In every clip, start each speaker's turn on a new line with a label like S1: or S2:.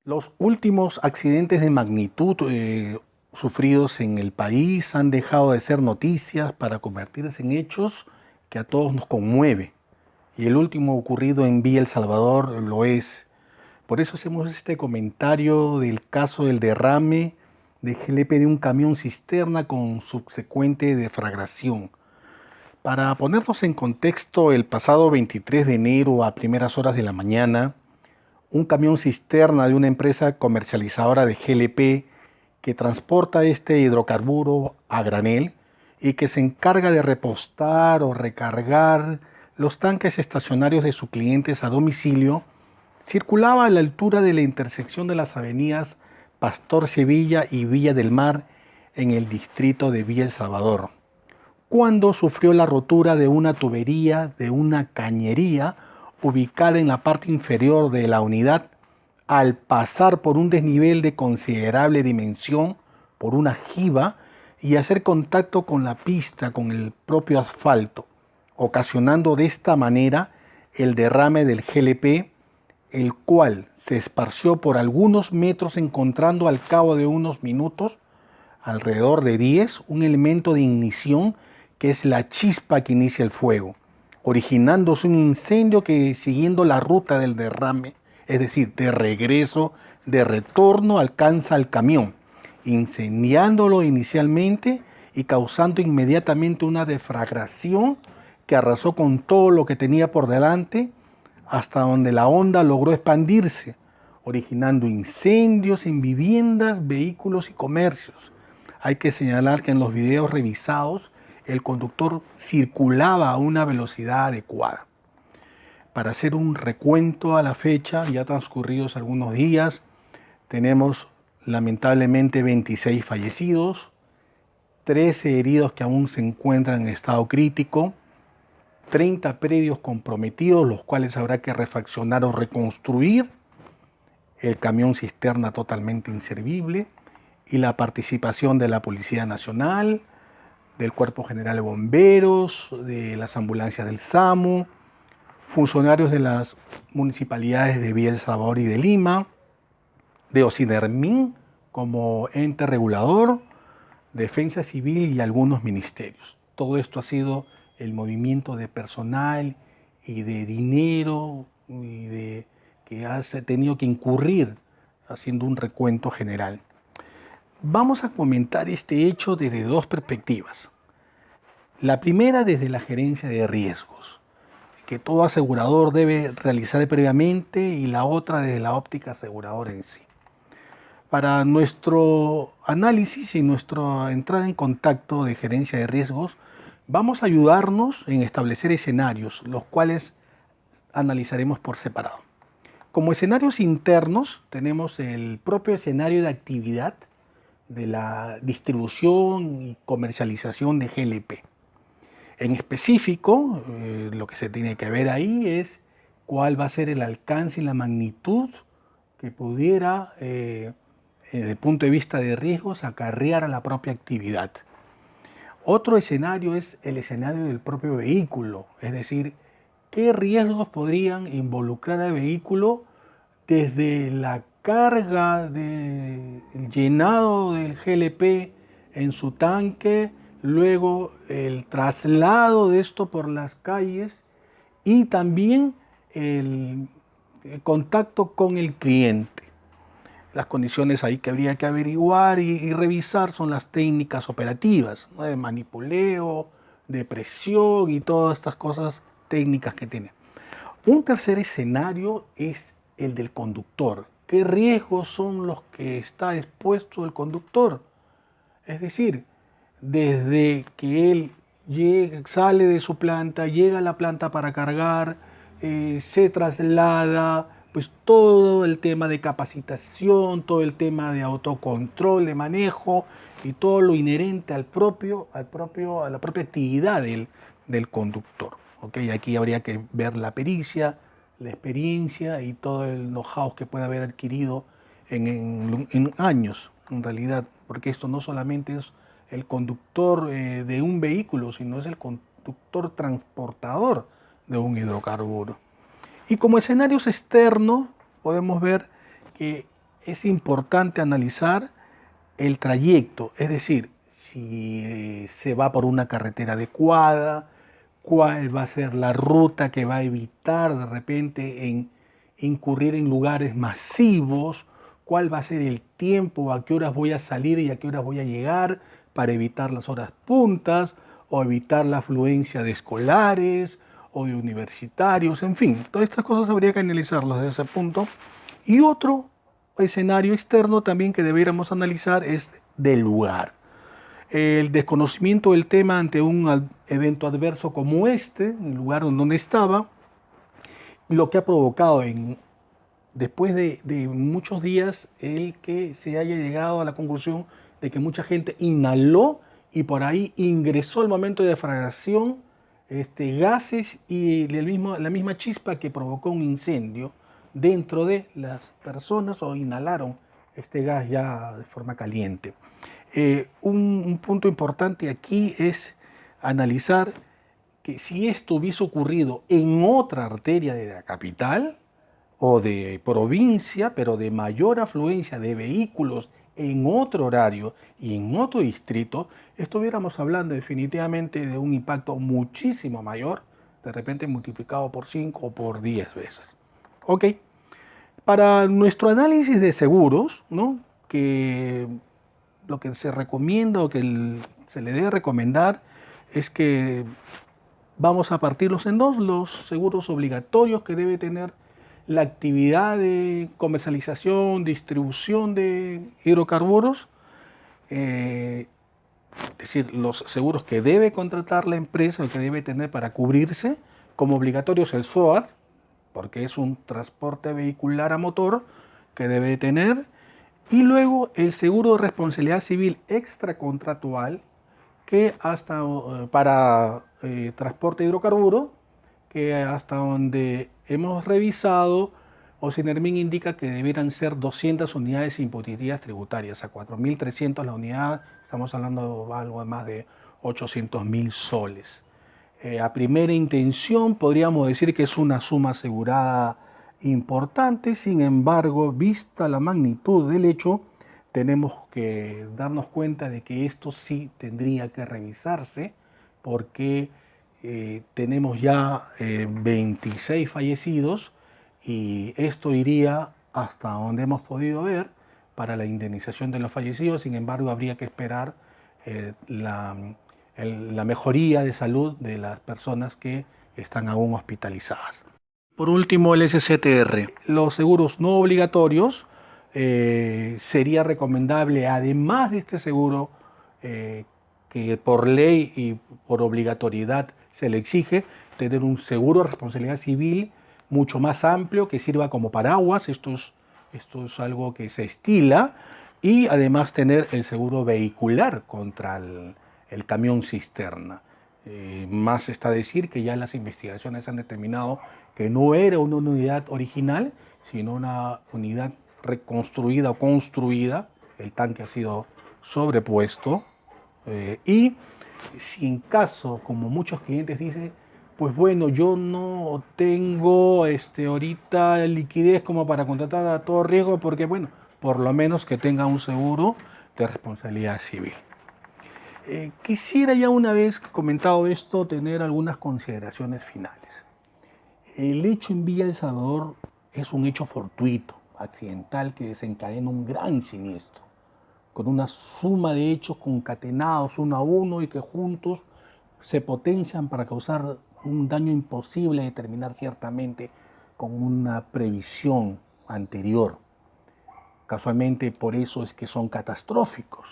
S1: Los últimos accidentes de magnitud sufridos en el país han dejado de ser noticias para convertirse en hechos que a todos nos conmueve. Y el último ocurrido en Villa El Salvador lo es. Por eso hacemos este comentario del caso del derrame de GLP de un camión cisterna con subsecuente deflagración. Para ponernos en contexto, el pasado 23 de enero a primeras horas de la mañana, un camión cisterna de una empresa comercializadora de GLP que transporta este hidrocarburo a granel y que se encarga de repostar o recargar los tanques estacionarios de sus clientes a domicilio, circulaba a la altura de la intersección de las avenidas Pastor Sevilla y Villa del Mar en el distrito de Villa El Salvador, cuando sufrió la rotura de una tubería de una cañería ubicada en la parte inferior de la unidad al pasar por un desnivel de considerable dimensión, por una jiba, y hacer contacto con la pista, con el propio asfalto, ocasionando de esta manera el derrame del GLP, el cual se esparció por algunos metros, encontrando al cabo de unos minutos, alrededor de 10, un elemento de ignición que es la chispa que inicia el fuego, originándose un incendio que, siguiendo la ruta del derrame, es decir, de regreso, de retorno, alcanza al camión, incendiándolo inicialmente y causando inmediatamente una deflagración que arrasó con todo lo que tenía por delante, hasta donde la onda logró expandirse, originando incendios en viviendas, vehículos y comercios. Hay que señalar que en los videos revisados el conductor circulaba a una velocidad adecuada. Para hacer un recuento a la fecha, ya transcurridos algunos días, tenemos lamentablemente 26 fallecidos, 13 heridos que aún se encuentran en estado crítico, 30 predios comprometidos, los cuales habrá que refaccionar o reconstruir, el camión cisterna totalmente inservible y la participación de la Policía Nacional, del Cuerpo General de Bomberos, de las ambulancias del SAMU, funcionarios de las municipalidades de Villa El Salvador y de Lima, de Ocinermin como ente regulador, Defensa Civil y algunos ministerios. Todo esto ha sido el movimiento de personal y de dinero que ha tenido que incurrir haciendo un recuento general. Vamos a comentar este hecho desde dos perspectivas. La primera desde la gerencia de riesgos, que todo asegurador debe realizar previamente, y la otra desde la óptica aseguradora en sí. Para nuestro análisis y nuestra entrada en contacto de gerencia de riesgos, vamos a ayudarnos en establecer escenarios, los cuales analizaremos por separado. Como escenarios internos, tenemos el propio escenario de actividad de la distribución y comercialización de GLP. En específico, lo que se tiene que ver ahí es cuál va a ser el alcance y la magnitud que pudiera, desde el punto de vista de riesgos, acarrear a la propia actividad. Otro escenario es el escenario del propio vehículo, es decir, qué riesgos podrían involucrar al vehículo desde la carga del llenado del GLP en su tanque, luego el traslado de esto por las calles y también el contacto con el cliente. Las condiciones ahí que habría que averiguar y revisar son las técnicas operativas, ¿no? De manipuleo, de presión y todas estas cosas técnicas que tiene. Un tercer escenario es el del conductor. ¿Qué riesgos son los que está expuesto el conductor? Es decir, desde que él sale de su planta, llega a la planta para cargar, se traslada, pues todo el tema de capacitación, todo el tema de autocontrol, de manejo y todo lo inherente a la propia actividad del conductor. ¿Okay? Aquí habría que ver la pericia, la experiencia y todo el know-how que puede haber adquirido en años, en realidad, porque esto no solamente es el conductor de un vehículo, sino es el conductor transportador de un hidrocarburo. Y como escenarios externos, podemos ver que es importante analizar el trayecto, es decir, si se va por una carretera adecuada, cuál va a ser la ruta que va a evitar de repente en incurrir en lugares masivos, cuál va a ser el tiempo, a qué horas voy a salir y a qué horas voy a llegar para evitar las horas puntas o evitar la afluencia de escolares o de universitarios, en fin, todas estas cosas habría que analizarlas desde ese punto. Y otro escenario externo también que debiéramos analizar es del lugar. El desconocimiento del tema ante un evento adverso como este, en el lugar donde estaba, lo que ha provocado después de muchos días el que se haya llegado a la conclusión de que mucha gente inhaló y por ahí ingresó al momento de defragación gases y la misma chispa que provocó un incendio dentro de las personas o inhalaron este gas ya de forma caliente. Un punto importante aquí es analizar que si esto hubiese ocurrido en otra arteria de la capital o de provincia, pero de mayor afluencia de vehículos en otro horario y en otro distrito, estuviéramos hablando definitivamente de un impacto muchísimo mayor, de repente multiplicado por 5 o por 10 veces. Ok, para nuestro análisis de seguros, ¿no? Que lo que se recomienda o que se le debe recomendar es que vamos a partirlos en dos, los seguros obligatorios que debe tener la actividad de comercialización, distribución de hidrocarburos, es decir, los seguros que debe contratar la empresa o que debe tener para cubrirse, como obligatorios el SOAT, porque es un transporte vehicular a motor que debe tener, y luego el seguro de responsabilidad civil extracontractual, que hasta para transporte de hidrocarburos, que hasta donde hemos revisado, Ocinermin indica que debieran ser 200 unidades impositivas tributarias, a 4.300 la unidad, estamos hablando de algo más de 800.000 soles. A primera intención podríamos decir que es una suma asegurada importante, sin embargo, vista la magnitud del hecho, tenemos que darnos cuenta de que esto sí tendría que revisarse porque tenemos ya 26 fallecidos y esto iría hasta donde hemos podido ver para la indemnización de los fallecidos. Sin embargo, habría que esperar la mejoría de salud de las personas que están aún hospitalizadas. Por último, el SCTR. Los seguros no obligatorios, sería recomendable, además de este seguro que por ley y por obligatoriedad se le exige, tener un seguro de responsabilidad civil mucho más amplio que sirva como paraguas. Esto es algo que se estila, y además tener el seguro vehicular contra el camión cisterna. Más está decir que ya las investigaciones han determinado que no era una unidad original, sino una unidad reconstruida o construida. El tanque ha sido sobrepuesto. Y si en caso, como muchos clientes dicen, pues bueno, yo no tengo ahorita liquidez como para contratar a todo riesgo, porque bueno, por lo menos que tenga un seguro de responsabilidad civil. Quisiera, ya una vez comentado esto, tener algunas consideraciones finales. El hecho en Villa El Salvador es un hecho fortuito, accidental, que desencadena un gran siniestro, con una suma de hechos concatenados uno a uno y que juntos se potencian para causar un daño imposible de determinar ciertamente con una previsión anterior. Casualmente por eso es que son catastróficos.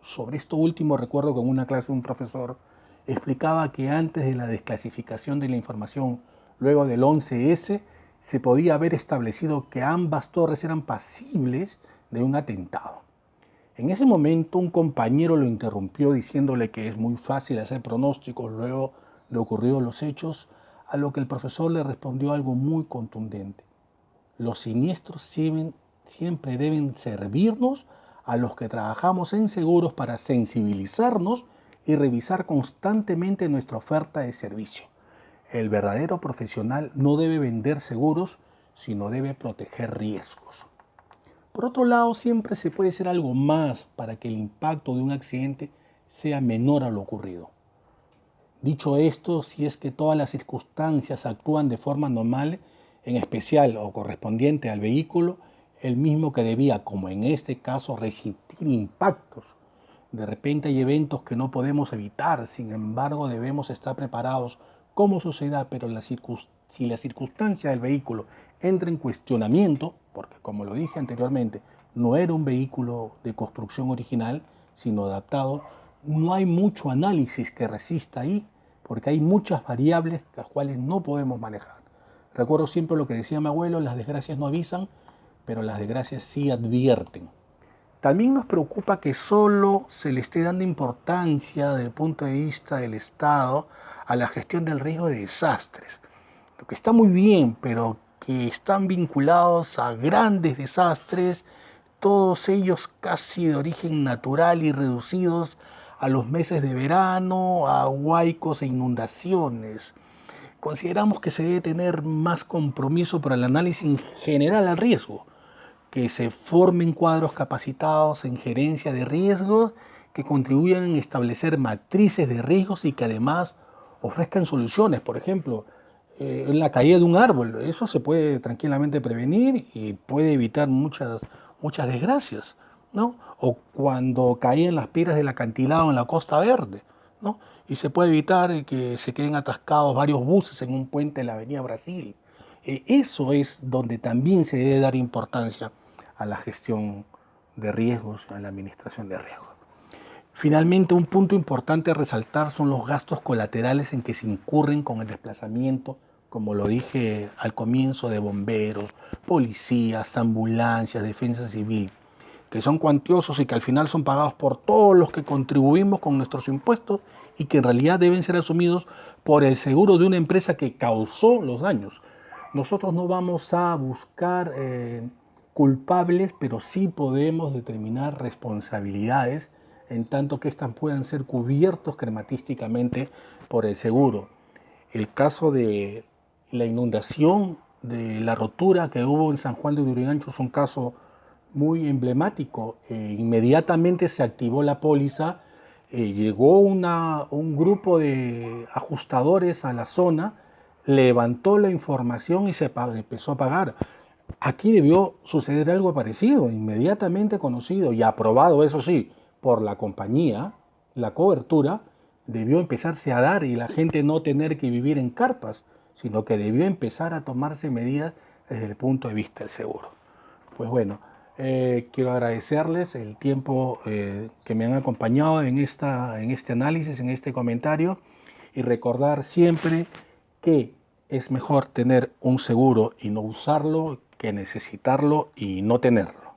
S1: Sobre esto último recuerdo que en una clase un profesor explicaba que antes de la desclasificación de la información, luego del 11S, se podía haber establecido que ambas torres eran pasibles de un atentado. En ese momento un compañero lo interrumpió diciéndole que es muy fácil hacer pronósticos luego de ocurridos los hechos, a lo que el profesor le respondió algo muy contundente. Los siniestros siempre deben servirnos a los que trabajamos en seguros para sensibilizarnos y revisar constantemente nuestra oferta de servicio. El verdadero profesional no debe vender seguros, sino debe proteger riesgos. Por otro lado, siempre se puede hacer algo más para que el impacto de un accidente sea menor a lo ocurrido. Dicho esto, si es que todas las circunstancias actúan de forma normal, en especial o correspondiente al vehículo, el mismo que debía, como en este caso, resistir impactos. De repente hay eventos que no podemos evitar, sin embargo debemos estar preparados como sociedad, pero si la circunstancia del vehículo entra en cuestionamiento, porque como lo dije anteriormente, no era un vehículo de construcción original, sino adaptado, no hay mucho análisis que resista ahí, porque hay muchas variables las cuales no podemos manejar. Recuerdo siempre lo que decía mi abuelo, las desgracias no avisan, pero las desgracias sí advierten. También nos preocupa que solo se le esté dando importancia desde el punto de vista del Estado a la gestión del riesgo de desastres, lo que está muy bien, pero que están vinculados a grandes desastres, todos ellos casi de origen natural y reducidos a los meses de verano, a huaicos e inundaciones. Consideramos que se debe tener más compromiso para el análisis general al riesgo, que se formen cuadros capacitados en gerencia de riesgos que contribuyan a establecer matrices de riesgos y que además ofrezcan soluciones. Por ejemplo, la caída de un árbol, eso se puede tranquilamente prevenir y puede evitar muchas desgracias, ¿no? O cuando caían las piedras del acantilado en la Costa Verde, ¿no? Y se puede evitar que se queden atascados varios buses en un puente en la Avenida Brasil. Eso es donde también se debe dar importancia a la gestión de riesgos, a la administración de riesgos. Finalmente, un punto importante a resaltar son los gastos colaterales en que se incurren con el desplazamiento, como lo dije al comienzo, de bomberos, policías, ambulancias, defensa civil, que son cuantiosos y que al final son pagados por todos los que contribuimos con nuestros impuestos y que en realidad deben ser asumidos por el seguro de una empresa que causó los daños. Nosotros no vamos a buscar culpables, pero sí podemos determinar responsabilidades en tanto que éstas puedan ser cubiertos crematísticamente por el seguro. El caso de la inundación, de la rotura que hubo en San Juan de Lurigancho es un caso muy emblemático. Inmediatamente se activó la póliza, llegó un grupo de ajustadores a la zona, levantó la información y empezó a pagar. Aquí debió suceder algo parecido, inmediatamente conocido y aprobado, eso sí, por la compañía, la cobertura debió empezarse a dar y la gente no tener que vivir en carpas, sino que debió empezar a tomarse medidas desde el punto de vista del seguro. Pues bueno, quiero agradecerles el tiempo que me han acompañado en este análisis, en este comentario, y recordar siempre que es mejor tener un seguro y no usarlo que necesitarlo y no tenerlo.